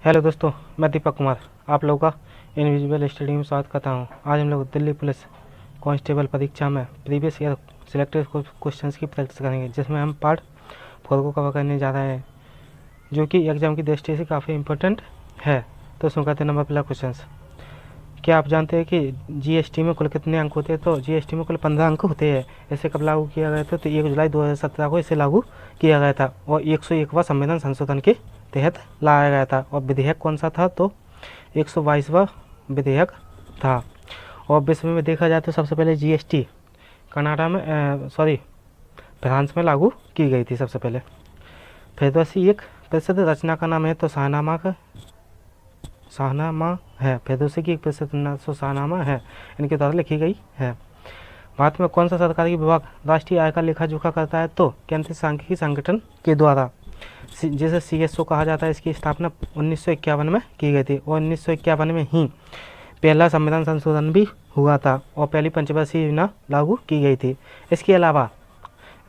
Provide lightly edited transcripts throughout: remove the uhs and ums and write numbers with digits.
Hello दोस्तों, मैं दीपक कुमार आप लोगों का इनविजिबल स्टडी में स्वागत करता हूं। आज हम लोग दिल्ली पुलिस कांस्टेबल परीक्षा में प्रीवियस ईयर सिलेक्टेड क्वेश्चंस की प्रैक्टिस करेंगे, जिसमें हम पार्ट 4 को कवर करने जा रहे हैं, जो कि एग्जाम की दृष्टि से काफ़ी इंपॉर्टेंट है। तो शुरू करते हैं नंबर पहला क्वेश्चन। क्या आप जानते हैं कि जीएसटी में कुल कितने अंक होते हैं? तो जीएसटी में कुल 15 अंक होते हैं। इसे कब लागू किया गया था? तो 1 जुलाई 2017 को इसे लागू किया गया था और 101वां संविधान संशोधन के तहत लाया गया था। और विधेयक कौन सा था? तो 122वां विधेयक था। और विश्व में देखा जाए तो सबसे पहले जीएसटी कनाडा में फ्रांस में लागू की गई थी सबसे पहले। फिरदौसी एक प्रसिद्ध रचना का नाम है, तो शाहनामा है। फिरदौसी की एक प्रसिद्ध शाहनामा है, इनके द्वारा लिखी गई है। भारत में कौन सा सरकारी विभाग राष्ट्रीय आय का लेखा जोखा करता है? तो केंद्रीय सांख्यिकी संगठन के द्वारा, जिसे सीएसओ कहा जाता है। इसकी स्थापना 1951 में की गई थी और 1951 में ही पहला संविधान संशोधन भी हुआ था और पहली पंचवर्षीय योजना लागू की गई थी। इसके अलावा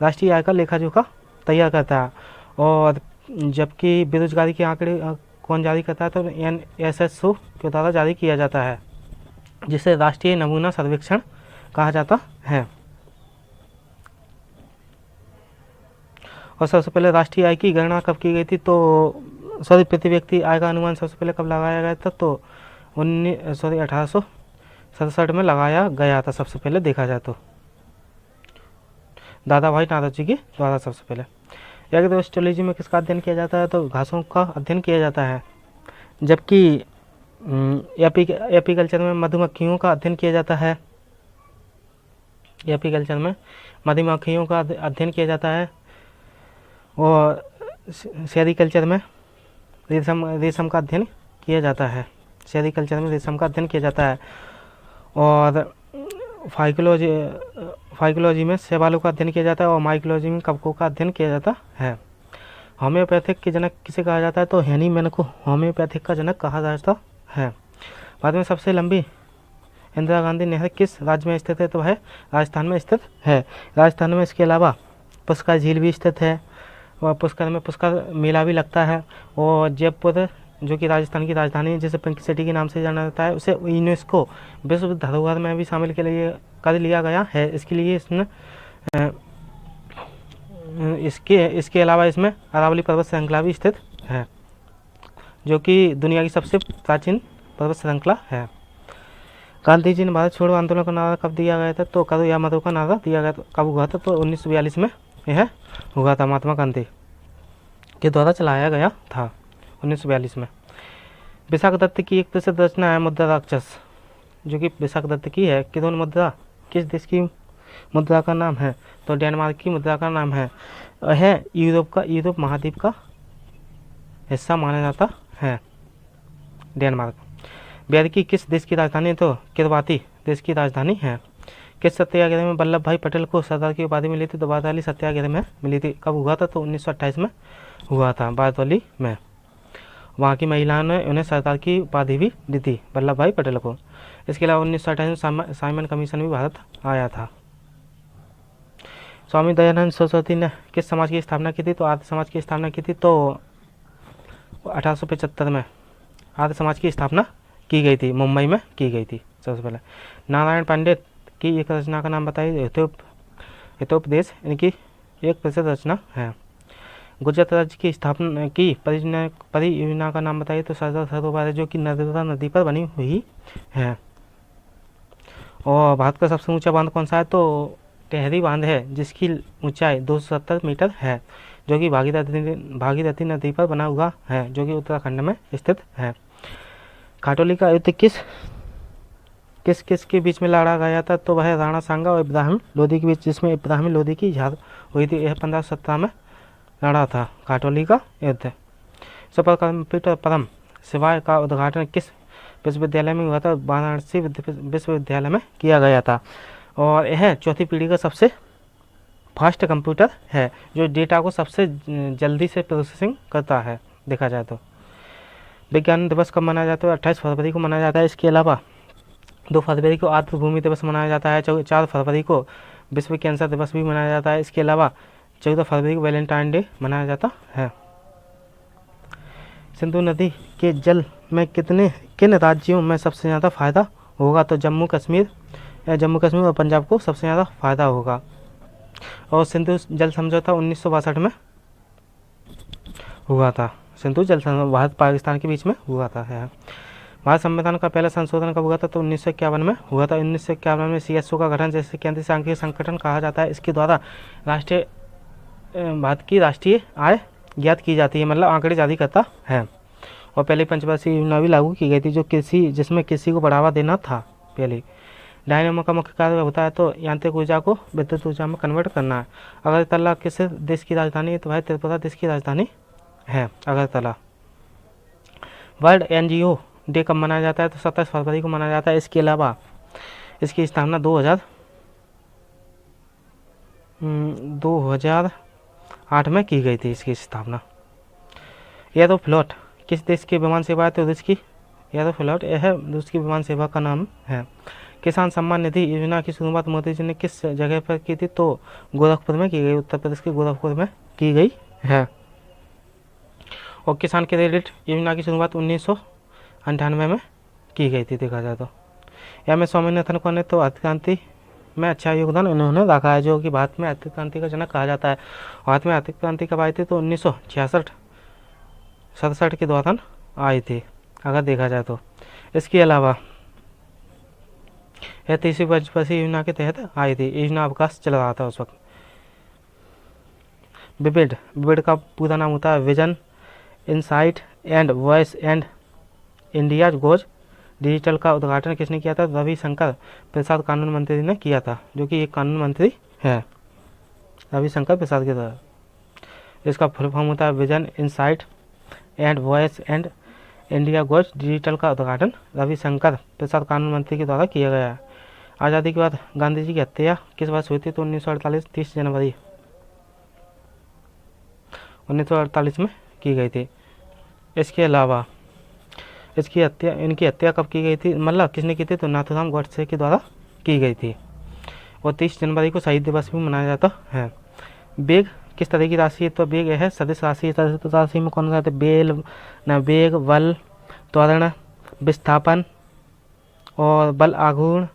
राष्ट्रीय आय का लेखा जोखा तैयार करता है। और जबकि बेरोजगारी के आंकड़े कौन जारी करता है? तो NSSO के द्वारा जारी किया जाता है, जिसे राष्ट्रीय नमूना सर्वेक्षण कहा जाता है। और सबसे पहले राष्ट्रीय आय की गणना कब की गई थी? तो प्रति व्यक्ति आय का अनुमान सबसे पहले कब लगाया गया था? तो 1867 में लगाया गया था सबसे पहले, देखा जाए तो दादा भाई नारोजी के द्वारा सबसे पहले। एग्रोस्टोलॉजी में किसका अध्ययन किया जाता है? तो घासों का अध्ययन किया जाता है। जबकि एपीकल्चर में मधुमक्खियों का अध्ययन किया जाता है। एपीकल्चर में मधुमक्खियों का अध्ययन किया जाता है। और सेरिकल्चर में रेशम का अध्ययन किया जाता है। सेरिकल्चर में रेशम का अध्ययन किया जाता है। और फाइकोलॉजी में शैवालों का अध्ययन किया जाता है। और माइकोलॉजी में कवकों का अध्ययन किया जाता है। होम्योपैथिक के जनक किसे कहा जाता है? तो हैनीमैन को होम्योपैथिक का जनक कहा जाता है। भारत में सबसे लंबी इंदिरा गांधी नहर किस राज्य में स्थित है? तो है राजस्थान में स्थित है। राजस्थान में इसके अलावा पुष्कर झील भी स्थित है और पुष्कर में पुष्कर मेला भी लगता है। और जयपुर, जो कि राजस्थान की राजधानी है, जिसे पिंक सिटी के नाम से जाना जाता है, उसे यूनेस्को विश्व धरोहर में भी शामिल कर लिया गया है। इसके लिए इसके अलावा इसमें अरावली पर्वत श्रृंखला भी स्थित है, जो कि दुनिया की सबसे प्राचीन पर्वत श्रृंखला है। गांधी जी ने भारत छोड़ो आंदोलन का नारा कब दिया गया था? तो करो या मरो का नारा दिया गया, कब हुआ था? तो 1942 में यह हुआ था, महात्मा गांधी के द्वारा चलाया गया था 1942 में। विशाख दत्त की एक प्रसिद्ध रचना है मुद्रा राक्षस, जो कि विशाख दत्त की है। किरोन मुद्रा किस देश की मुद्रा का नाम है? तो डेनमार्क की मुद्रा का नाम है। यह यूरोप महाद्वीप का हिस्सा माना जाता है डेनमार्क। बेरकी किस देश की राजधानी है? तो किरवाती देश की राजधानी है। किस सत्याग्रह में वल्लभ भाई पटेल को सरदार की उपाधि मिली थी? तो बारदौली सत्याग्रह में मिली थी। कब हुआ था? तो 1928 में हुआ था, बारदौली में। वहाँ की महिलाओं ने उन्हें सरदार की उपाधि भी दी थी, वल्लभ भाई पटेल को। इसके अलावा 1928 में साइमन कमीशन भी भारत आया था। स्वामी दयानंद सरस्वती ने किस समाज की स्थापना की थी? तो आर्य समाज की स्थापना की थी। तो 1875 में आर्य समाज की स्थापना की गई थी, मुंबई में की गई थी सबसे पहले। नारायण पंडित की एक रचना का नाम बताइए। हितोपदेश इनकी एक प्रसिद्ध रचना है। गुजरात राज्य की स्थापना की परियोजना का नाम बताइए। तो सरदार सरोवर है, जो कि नर्मदा नदी पर बनी हुई है। और भारत का सबसे ऊंचा बांध कौन सा है? तो टेहरी बांध है, जिसकी ऊंचाई 270 मीटर है, जो कि भागीरथी नदी पर बना हुआ है, जो कि उत्तराखंड में स्थित है। खाटोली का युद्ध किस के बीच में लड़ा गया था? तो वह राणा सांगा और इब्राहिम लोदी के बीच, जिसमें इब्राहिम लोदी की हार हुई थी। यह 1517 में लड़ा था खाटोली का युद्ध। सुपर कंप्यूटर परम शिवाय का उद्घाटन किस विश्वविद्यालय में हुआ था? वाराणसी विश्वविद्यालय में किया गया था। और यह चौथी पीढ़ी का सबसे फास्ट कंप्यूटर है, जो डेटा को सबसे जल्दी से प्रोसेसिंग करता है, देखा जाए तो। विज्ञान दिवस कब मनाया जाता है? 28 फरवरी को मनाया जाता है। इसके अलावा 2 फरवरी को आर्द्रभूमि दिवस मनाया जाता है। 4 फरवरी को विश्व कैंसर दिवस भी मनाया जाता है। इसके अलावा 14 फरवरी को वैलेंटाइन डे मनाया जाता है। सिंधु नदी के जल में किन राज्यों में सबसे ज़्यादा फ़ायदा होगा? तो जम्मू कश्मीर और पंजाब को सबसे ज़्यादा फ़ायदा होगा। और सिंधु जल समझौता 1962 में हुआ था। सिंधु जल समझौता भारत पाकिस्तान के बीच में हुआ था। है भारत संविधान का पहला संशोधन कब हुआ था? तो 1951 में हुआ था। 1951 में CSO का गठन, जैसे केंद्रीय सांख्यिकी संगठन कहा जाता है, इसके द्वारा भारत की राष्ट्रीय आय ज्ञात की जाती है, मतलब आंकड़े जारी करता है। और पहले पंचवर्षीय योजना भी लागू की गई थी, जिसमें कृषि को बढ़ावा देना था। पहले डायनेमो का मुख्य कार्य होता है तो यांत्रिक ऊर्जा को विद्युत ऊर्जा में कन्वर्ट करना है। अगरतला किस देश की राजधानी है? तो भाई त्रिपुरा देश की राजधानी है अगरतला। वर्ल्ड NGO डे कब मनाया जाता है? तो 27 फरवरी को मनाया जाता है। इसके अलावा इसकी स्थापना 2008 में की गई थी। इसकी स्थापना। एरोफ्लोट किस देश की विमान सेवा है? तो रूस की। एरोफ्लोट यह रूस की विमान सेवा का नाम है। किसान सम्मान निधि योजना की शुरुआत मोदी जी ने किस जगह पर की थी? तो गोरखपुर में की गई, उत्तर प्रदेश के गोरखपुर में की गई है। और किसान क्रेडिट योजना की शुरुआत 1998 में की गई थी, देखा जाए तो। M S स्वामीनाथन कौन है? तो हरित क्रांति में अच्छा योगदान इन्होंने रखा है, जो कि भारत में हरित क्रांति का जनक कहा जाता है। भारत में हरित क्रांति कब आई थी? तो 1966-67 के दौरान आई थी, अगर देखा जाए तो। इसके अलावा यह तीसरी पंचवर्षीय योजना के तहत आई थी। योजना अवकाश चल रहा था उस वक्त। विविड का पूरा नाम होता है vision, insight and voice and India goes digital का उद्घाटन किसने किया था? रविशंकर प्रसाद कानून मंत्री ने किया था, जो कि एक कानून मंत्री है, रविशंकर प्रसाद के द्वारा। इसका फुल फॉर्म होता है vision, insight and voice and India goes digital का उद्घाटन रविशंकर प्रसाद कानून मंत्री के द्वारा किया गया है। आज़ादी के बाद गांधी जी की हत्या किस वर्ष हुई थी? तो 1948 30 जनवरी 1948 में की गई थी। इसके अलावा इनकी हत्या कब की गई थी, मतलब किसने की थी? तो नाथूराम गोडसे के द्वारा की गई थी। और 30 जनवरी को शहीद दिवस भी मनाया जाता है। बेग किस तरह की राशि है? तो बेग है सदिश राशि। सदिश राशि में कौन सा है? बेग, बल, त्वरण, विस्थापन और बल आघूर्ण,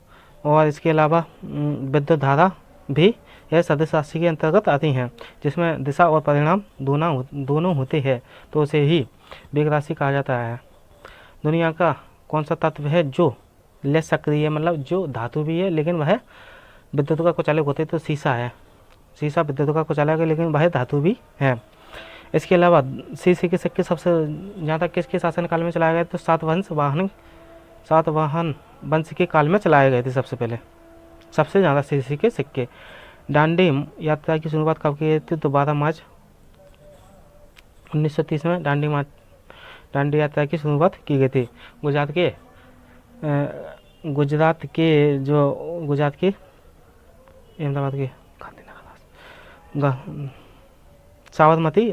और इसके अलावा विद्युत धारा भी यह सदिश राशि के अंतर्गत आती हैं, जिसमें दिशा और परिणाम दोनों होते हैं, तो उसे ही बेग राशि कहा जाता है। दुनिया का कौन सा तत्व है जो लेस सक्रिय है, मतलब जो धातु भी है लेकिन वह विद्युत का कुचालक होते? तो शीशा है। शीशा विद्युत का कुचालक है, लेकिन वह धातु भी है। इसके अलावा सीसी के सिक्के सबसे ज़्यादा किसके शासनकाल में चलाए गए? तो सातवाहन वंश के काल में चलाए गए थे सबसे पहले, सबसे ज़्यादा सीसी के सिक्के। डांडी यात्रा की शुरुआत कब की गई थी? तो 12 मार्च 1930 में डांडी यात्रा की शुरुआत की गई थी। गुजरात के अहमदाबाद के साबरमती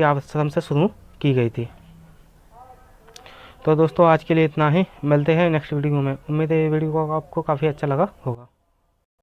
आश्रम से शुरू की गई थी। तो दोस्तों आज के लिए इतना ही, मिलते हैं नेक्स्ट वीडियो में। उम्मीद है ये वीडियो आपको काफ़ी अच्छा लगा होगा।